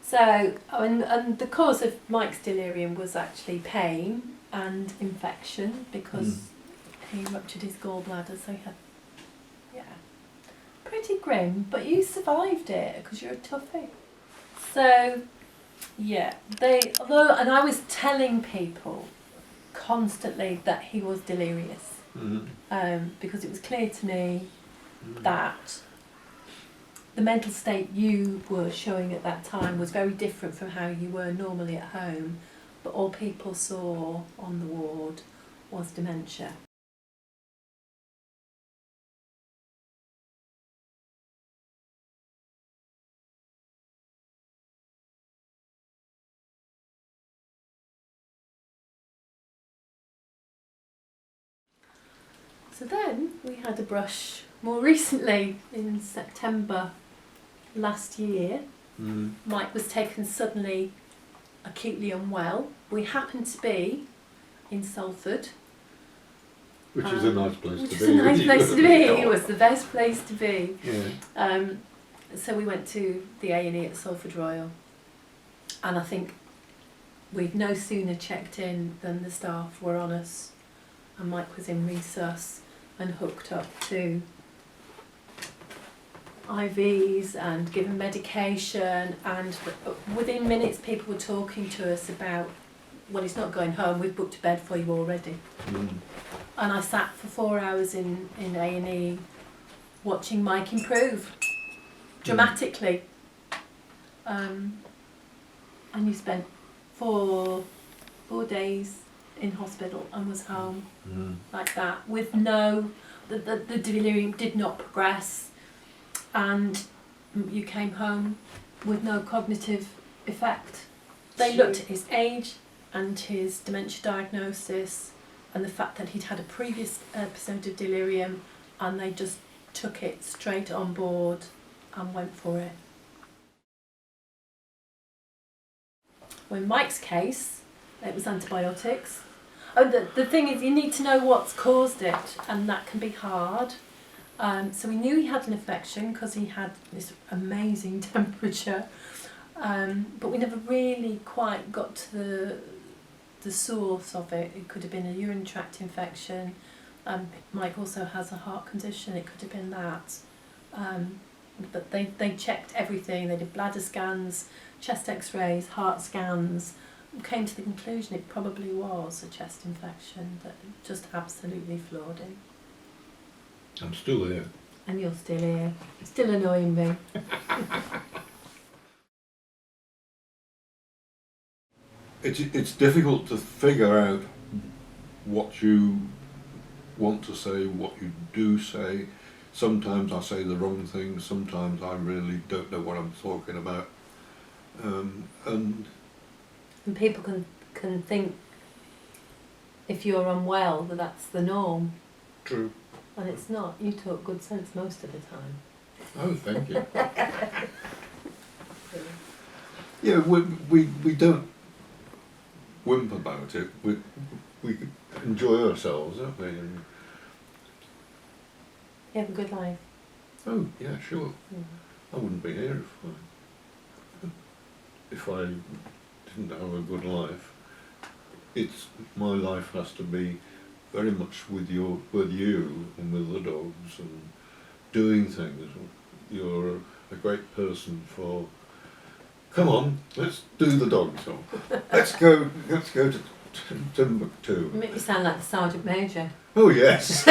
So, and the cause of Mike's delirium was actually pain and infection because he ruptured his gallbladder, so he had, pretty grim, but you survived it because you're a toughie. So, and I was telling people constantly that he was delirious, because it was clear to me that the mental state you were showing at that time was very different from how you were normally at home, but all people saw on the ward was dementia. So then we had a brush more recently in September last year. Mike was taken suddenly acutely unwell. We happened to be in Salford. Which is a nice place to be. Which is a nice place to be. It was the best place to be. Yeah. So we went to the A&E at Salford Royal, and I think we'd no sooner checked in than the staff were on us, and Mike was in resus and hooked up to IVs and given medication, and within minutes people were talking to us about, well, he's not going home, we've booked a bed for you already. And I sat for 4 hours in A&E watching Mike improve dramatically. And you spent four days in hospital and was home like that with the delirium did not progress, and you came home with no cognitive effect. They looked at his age and his dementia diagnosis and the fact that he'd had a previous episode of delirium, and they just took it straight on board and went for it. Well, in Mike's case, it was antibiotics. Oh, the thing is, you need to know what's caused it, and that can be hard. So we knew he had an infection because he had this amazing temperature, but we never really quite got to the source of it. It could have been a urinary tract infection. Mike also has a heart condition. It could have been that. But they checked everything. They did bladder scans, chest x-rays, heart scans, came to the conclusion it probably was a chest infection that just absolutely floored him. I'm still here. And you're still here. Still annoying me. It's difficult to figure out what you want to say, what you do say. Sometimes I say the wrong thing, sometimes I really don't know what I'm talking about. And people can think if you're unwell that that's the norm. True. And it's not. You talk good sense most of the time. Oh, thank you. Yeah, we don't wimp about it. We enjoy ourselves, don't we? And You have a good life. oh, yeah, sure. I wouldn't be here if I didn't have a good life. My life has to be very much with you and with the dogs and doing things. You're a great person for. Come on, let's do the dog song. Let's go to Timbuktu. You make me sound like the Sergeant Major. Oh yes.